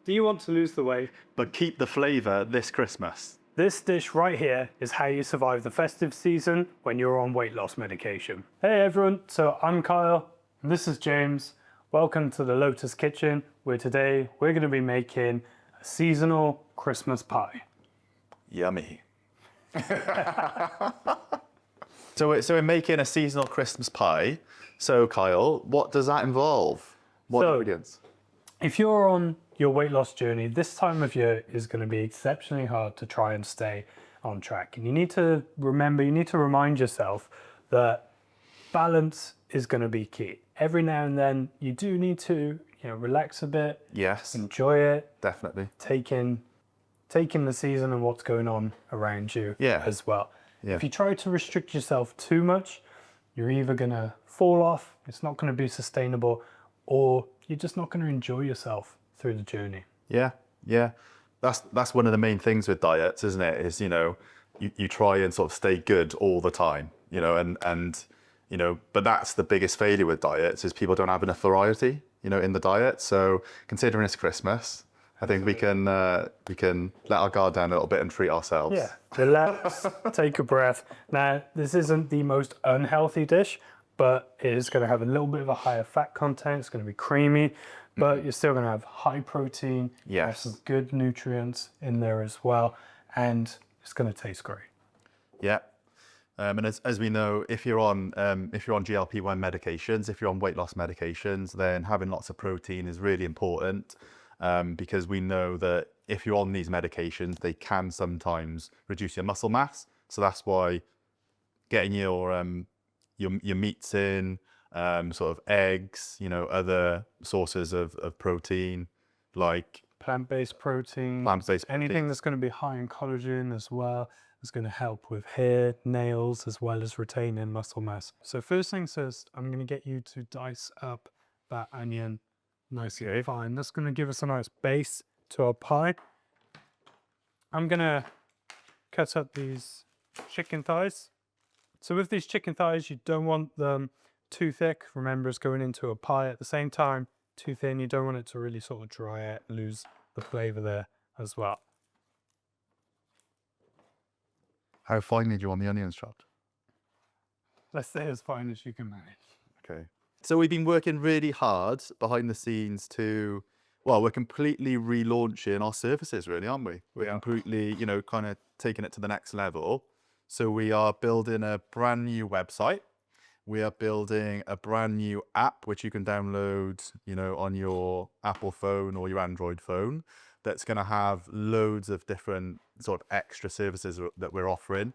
Do you want to lose the weight? but keep the flavour this Christmas? This dish right here is how you survive the festive season when you're on weight loss medication. Hey everyone, so I'm Kyle, and this is James. Welcome to the Lotus Kitchen, where today we're going to be making a seasonal Christmas pie. Yummy. So we're making a seasonal Christmas pie. So Kyle, what does that involve? What ingredients? If you're on your weight loss journey, this time of year is going to be exceptionally hard to try and stay on track. And you need to remind yourself that balance is going to be key. Every now and then you do need to, relax a bit. Yes. Enjoy it. Definitely. Taking the season and what's going on around you as well. Yeah. If you try to restrict yourself too much, you're either going to fall off, it's not going to be sustainable, or you're just not going to enjoy yourself through the journey. Yeah. That's one of the main things with diets, isn't it? Is, you try and sort of stay good all the time, but that's the biggest failure with diets is people don't have enough variety, in the diet. So considering it's Christmas, I think we can let our guard down a little bit and treat ourselves. Yeah, relax, take a breath. Now, this isn't the most unhealthy dish, but it is going to have a little bit of a higher fat content. It's going to be creamy, but you're still going to have high protein. Have some good nutrients in there as well, and it's going to taste great. Yeah. And as we know, if you're on GLP-1 medications, if you're on weight loss medications, then having lots of protein is really important. Because we know that if you're on these medications, they can sometimes reduce your muscle mass. So that's why getting your meats in, sort of eggs, other sources of protein, like plant-based protein, anything that's going to be high in collagen as well, is going to help with hair, nails, as well as retaining muscle mass. So first things first, I'm going to get you to dice up that onion nicely fine. That's going to give us a nice base to our pie. I'm going to cut up these chicken thighs. So with these chicken thighs, you don't want them too thick. Remember, it's going into a pie. At the same time, too thin. You don't want it to really sort of dry out, lose the flavor there as well. How finely do you want the onions chopped? Let's say as fine as you can manage. Okay. So we've been working really hard behind the scenes we're completely relaunching our services, really, aren't we? We're completely, kind of taking it to the next level. So we are building a brand new website. We are building a brand new app, which you can download, on your Apple phone or your Android phone. That's going to have loads of different sort of extra services that we're offering.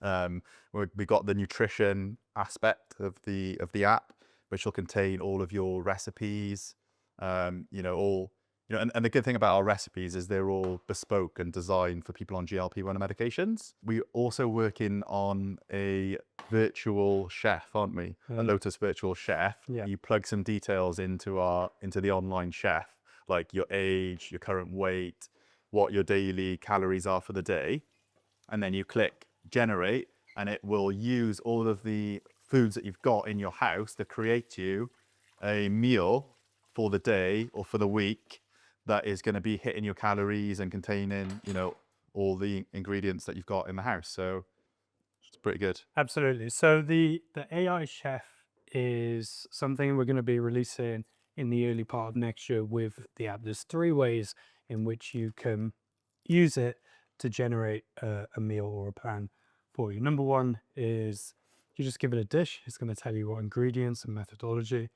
We got the nutrition aspect of the app, which will contain all of your recipes, and the good thing about our recipes is they're all bespoke and designed for people on GLP-1 medications. We're also working on a virtual chef, aren't we? A Lotus virtual chef. Yeah. You plug some details into the online chef, like your age, your current weight, what your daily calories are for the day. And then you click generate, and it will use all of the foods that you've got in your house to create you a meal for the day or for the week that is going to be hitting your calories and containing, all the ingredients that you've got in the house. So it's pretty good. Absolutely. So the AI chef is something we're going to be releasing in the early part of next year with the app. There's 3 ways in which you can use it to generate a meal or a plan for you. Number 1 is you just give it a dish. It's going to tell you what ingredients and methodology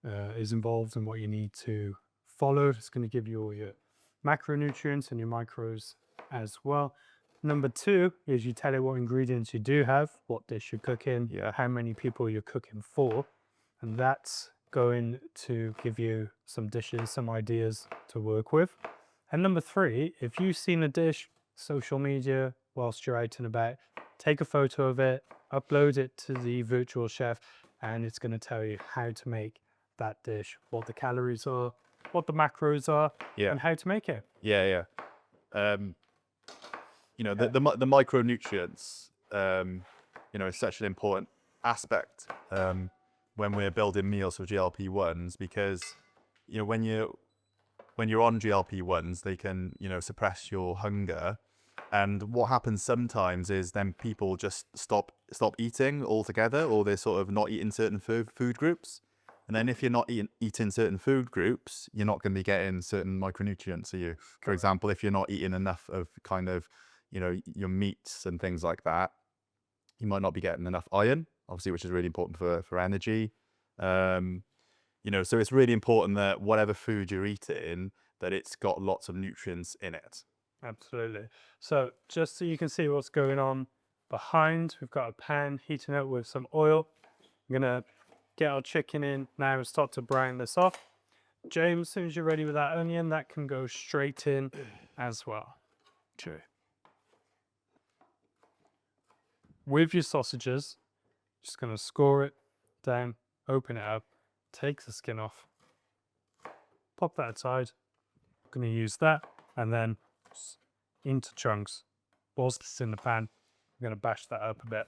is involved and what you need to follow. It's going to give you all your macronutrients and your micros as well. Number 2 is you tell it what ingredients you do have, what dish you're cooking, how many people you're cooking for, and that's going to give you some dishes, some ideas to work with. And number 3, if you've seen a dish, social media, whilst you're out and about, take a photo of it, upload it to the virtual chef, and it's going to tell you how to make that dish, what the calories are, what the macros are, and how to make it. The micronutrients, is such an important aspect when we're building meals for GLP-1s, because, when you're when you're on GLP-1s, they can, you know, suppress your hunger. And what happens sometimes is then people just stop eating altogether, or they're sort of not eating certain food groups. And then if you're not eating certain food groups, you're not going to be getting certain micronutrients. Are you? For example, if you're not eating enough of kind of, you know, your meats and things like that, you might not be getting enough iron, obviously, which is really important for energy. You know, so it's really important that whatever food you're eating, that it's got lots of nutrients in it. Absolutely. So just so you can see what's going on behind, we've got a pan heating up with some oil. I'm gonna get our chicken in now and start to brown this off. James, as soon as you're ready with that onion, that can go straight in as well. True. With your sausages, just gonna score it down, open it up, take the skin off, pop that aside. I'm gonna use that and then into chunks. Whilst it's in the pan, I'm gonna bash that up a bit.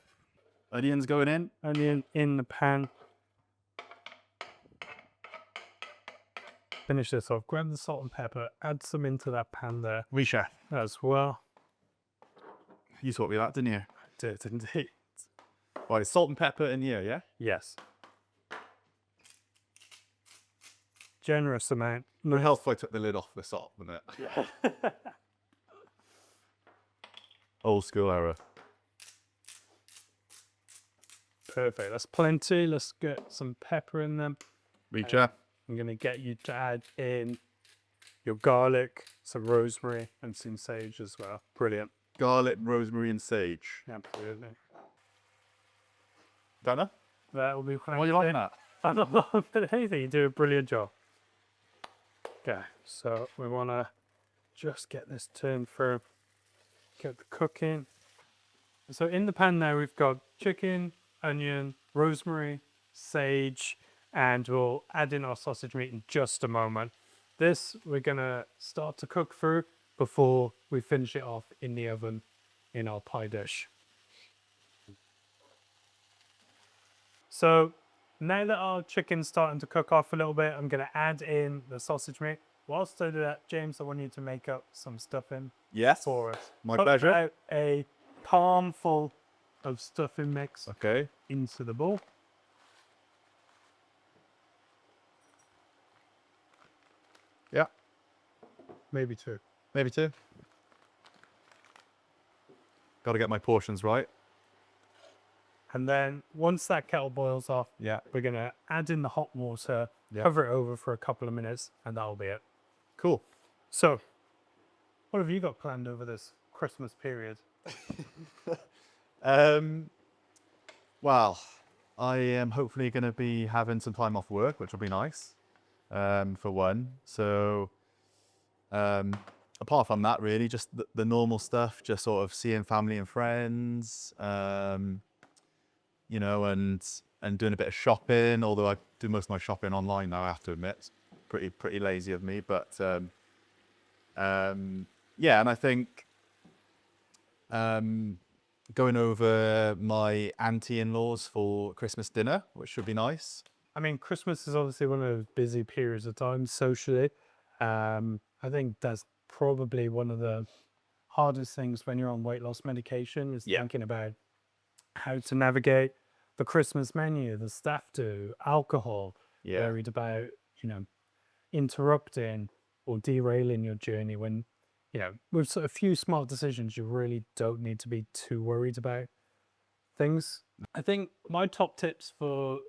Onions going in. Onion in the pan. Finish this off. Grab the salt and pepper, add some into that pan there We chef. as well. You taught me that, didn't you? Did indeed. Right, salt and pepper in here, yeah? Yes. Generous amount. No help if I took the lid off the salt, wouldn't it? Yeah. Old school error. Perfect. That's plenty. Let's get some pepper in them. Reacher. I'm going to get you to add in your garlic, some rosemary, and some sage as well. Brilliant. Garlic, rosemary, and sage. Absolutely. Don't know. That will be Why are you liking that? I'm not laughing at anything. You do a brilliant job. Okay, so we want to just get this turned through, get the cooking. So in the pan now, we've got chicken, onion, rosemary, sage, and we'll add in our sausage meat in just a moment. This we're going to start to cook through before we finish it off in the oven in our pie dish. So now that our chicken's starting to cook off a little bit, I'm going to add in the sausage meat. Whilst I do that, James, I want you to make up some stuffing Yes. for us. My Put pleasure. out a palm full of stuffing mix Okay. into the bowl. Yeah. Maybe two. Maybe two. Got to get my portions right. And then once that kettle boils off, Yeah. we're going to add in the hot water, Yeah. cover it over for a couple of minutes, and that'll be it. Cool. So, what have you got planned over this Christmas period? Well, I am hopefully going to be having some time off work, which will be nice, for one. So, apart from that, really, just the normal stuff, just sort of seeing family and friends, you know, and doing a bit of shopping. Although I do most of my shopping online now, I have to admit, pretty lazy of me. But yeah, and I think going over my auntie-in-laws for Christmas dinner, which should be nice. I mean, Christmas is obviously one of those busy periods of time socially. I think that's probably one of the hardest things when you're on weight loss medication is Yeah. thinking about how to navigate the Christmas menu, the staff do, alcohol, Yeah. worried about, you know, interrupting or derailing your journey when, you know, with sort of a few smart decisions, you really don't need to be too worried about things. I think my top tips for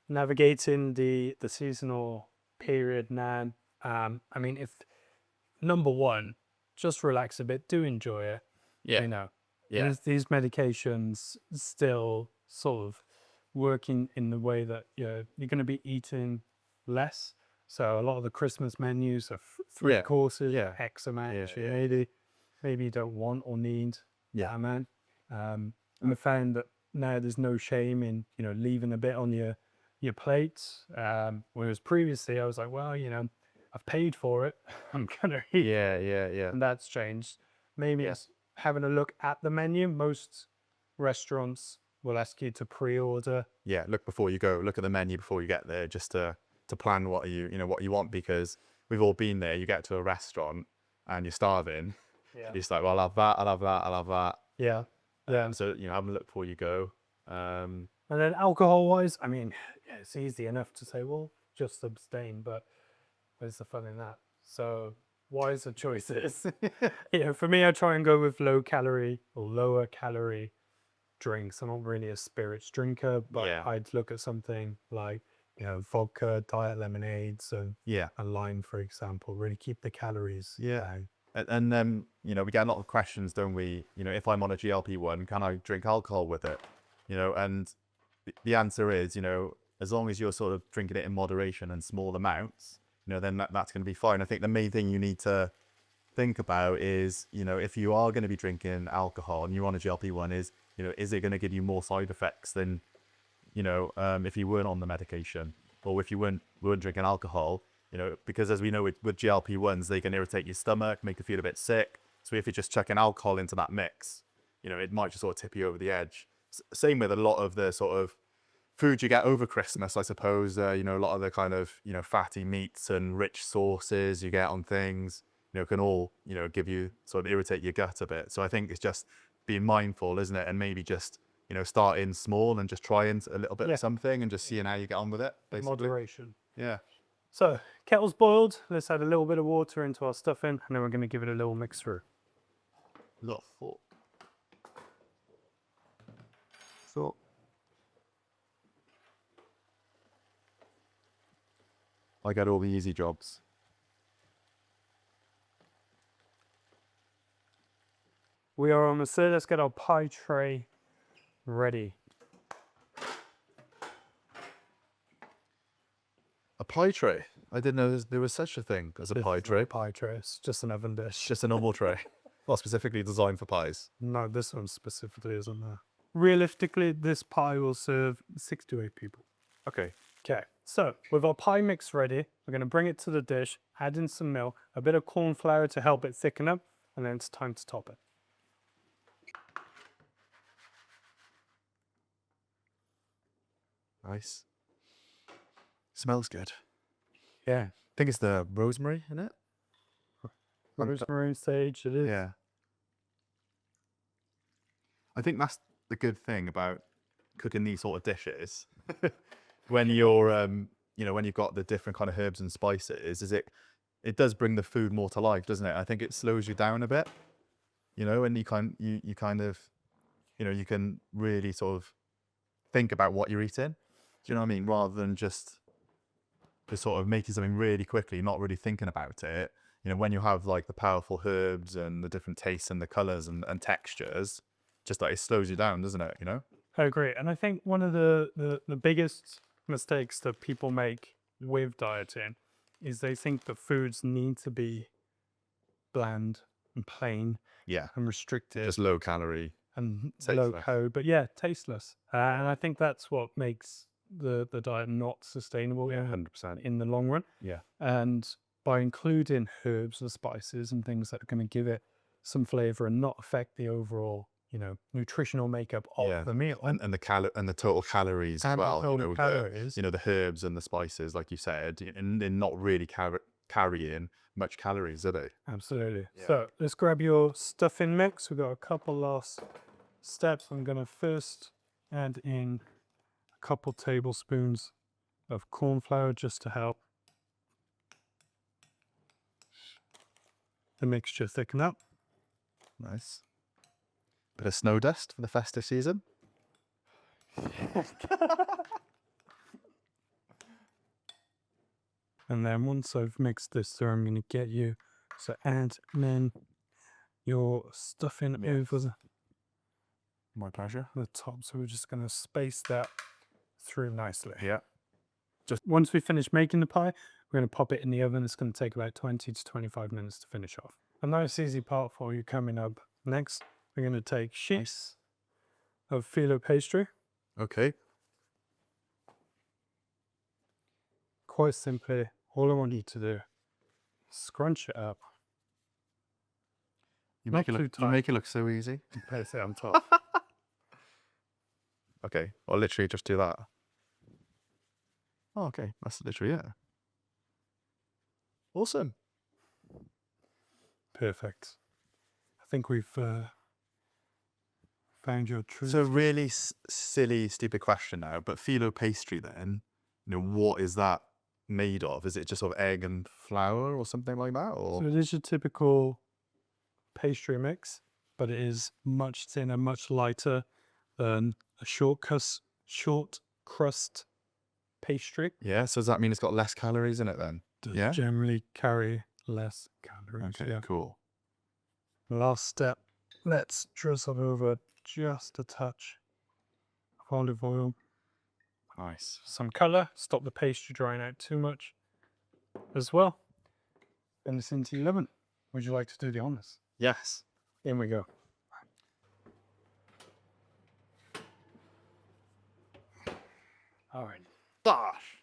navigating the seasonal period now, I mean, if number one, just relax a bit, do enjoy it. Yeah. You know, Yeah. these medications still sort of working in the way that you're going to be eating less. So a lot of the Christmas menus are three Yeah. courses, Yeah. X amount. Yeah, So yeah. maybe you don't want or need Yeah. that amount. And I found that now there's no shame in, you know, leaving a bit on your plate. Whereas previously I was like, well, you know, I've paid for it. I'm gonna eat. Yeah. Yeah. Yeah. And that's changed. Maybe Yeah. it's having a look at the menu. Most restaurants will ask you to pre-order. Yeah. Look before you go. Look at the menu before you get there, just to plan what you want, because we've all been there. You get to a restaurant and you're starving. Yeah. You're just like, well, I'll have that, I'll have that, I'll have that. Yeah. Yeah. So, you know, have a look before you go. And then alcohol-wise, I mean, yeah, it's easy enough to say, well, just abstain, but where's the fun in that? So wiser choices. You know, for me, I try and go with low calorie or lower calorie drinks. I'm not really a spirits drinker, but Yeah. I'd look at something like, you know, vodka, diet lemonades, and Yeah. a lime, for example. Really keep the calories down. And then, you know, we get a lot of questions, don't we? You know, if I'm on a GLP-1, can I drink alcohol with it? You know, and the answer is, you know, as long as you're sort of drinking it in moderation and small amounts, you know, then that's going to be fine. I think the main thing you need to think about is, you know, if you are going to be drinking alcohol and you're on a GLP-1, is, you know, is it going to give you more side effects than, you know, if you weren't on the medication, or if you weren't drinking alcohol, you know, because as we know with GLP-1s, they can irritate your stomach, make you feel a bit sick. So if you're just chucking alcohol into that mix, you know, it might just sort of tip you over the edge. Same with a lot of the sort of food you get over Christmas, I suppose. You know, a lot of the kind of, you know, fatty meats and rich sauces you get on things, you know, can all, you know, give you sort of irritate your gut a bit. So I think it's just being mindful, isn't it? And maybe just, you know, starting small and just trying a little bit of something and just seeing how you get on with it, basically. Moderation. Yeah. So kettle's boiled. Let's add a little bit of water into our stuffing, and then we're going to give it a little mix through. Little thought. So I got all the easy jobs. We are almost there. Let's get our pie tray ready. A pie tray? I didn't know there was such a thing as a pie tray. Pie tray. It's just an oven dish. Just a normal tray. Not specifically designed for pies. No, this one specifically isn't there. Realistically, this pie will serve 6 to 8 people. Okay. Okay, so with our pie mix ready, we're going to bring it to the dish, add in some milk, a bit of corn flour to help it thicken up, and then it's time to top it. Nice. Smells good. Yeah. I think it's the rosemary in it. Rosemary, sage, it is. Yeah. I think that's the good thing about cooking these sort of dishes. When you're, you know, when you've got the different kind of herbs and spices, is it does bring the food more to life, doesn't it? I think it slows you down a bit, you know, and you kind of, you know, you can really sort of think about what you're eating. Do you know what I mean? Rather than just sort of making something really quickly, not really thinking about it. You know, when you have like the powerful herbs and the different tastes and the colors and textures, just like it slows you down, doesn't it? You know? I agree. And I think one of the biggest mistakes that people make with dieting is they think that foods need to be bland and plain Yeah. and restricted. Just low calorie. And tasteless. low code, but yeah, tasteless. And I think that's what makes the diet not sustainable 100%. in the long run. Yeah. And by including herbs and spices and things that are going to give it some flavor and not affect the overall, you know, nutritional makeup of the meal. And the total calories as And the well. total calories. You know, the herbs and the spices, like you said, and they're not really carrying much calories, are they? Absolutely. Yeah. So let's grab your stuffing mix. We've got a couple last steps. I'm going to first add in a couple tablespoons of corn flour just to help the mixture thicken up. Nice. Bit of snow dust for the festive season. And then once I've mixed this through, I'm going to get you to add then your stuffing over My pleasure. the top. So we're just going to space that through nicely. Yeah. Just once we finish making the pie, we're going to pop it in the oven. It's going to take about 20 to 25 minutes to finish off. A nice easy part for you coming up next. We're going to take sheets of Filo pastry. Okay. Quite simply, all I want you to do, scrunch it up. You Not make it look so easy. Place it on top. Okay. I'll literally just do that. Oh, okay. That's literally it. Awesome. Perfect. I think we've found your truth. So really silly, stupid question now, but Filo pastry then, what is that made of? Is it just sort of egg and flour or something like that? Or So it is your typical pastry mix, but it is much thinner, much lighter than a short crust pastry. yeah, so does that mean it's got less calories in it then? Does Yeah. generally carry less calories. Okay, Yeah. cool. Last step, let's drizzle over just a touch of olive oil. Nice. Some color, stop the pastry drying out too much as well. And it's into your oven. Would you like to do the honors? Yes. In we go. All right. Gosh.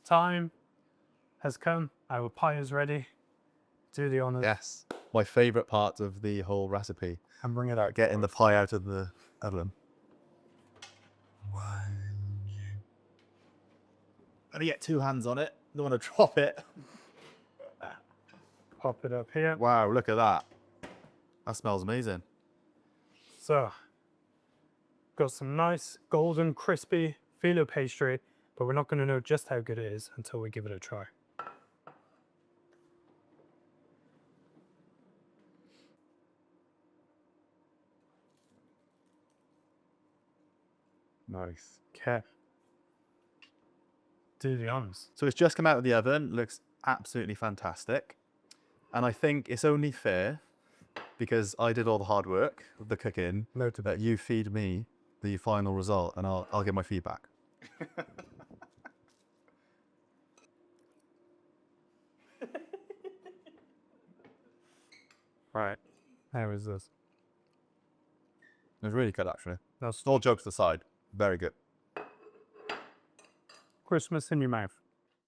Time has come. Our pie is ready. Do the honors. Yes. My favourite part of the whole recipe. And bring it out. Getting the pie out of the oven. Gotta get two hands on it. Don't want to drop it. Pop it up here. Wow, look at that. That smells amazing. So, got some nice golden crispy Filo pastry, but we're not going to know just how good it is until we give it a try. Nice. Okay. Do the honors. So it's just come out of the oven. Looks absolutely fantastic. And I think it's only fair, because I did all the hard work of the cooking, Noted. that you feed me the final result and I'll give my feedback. Right. How is this? It was really good, actually. That's All jokes aside, very good. Christmas in your mouth.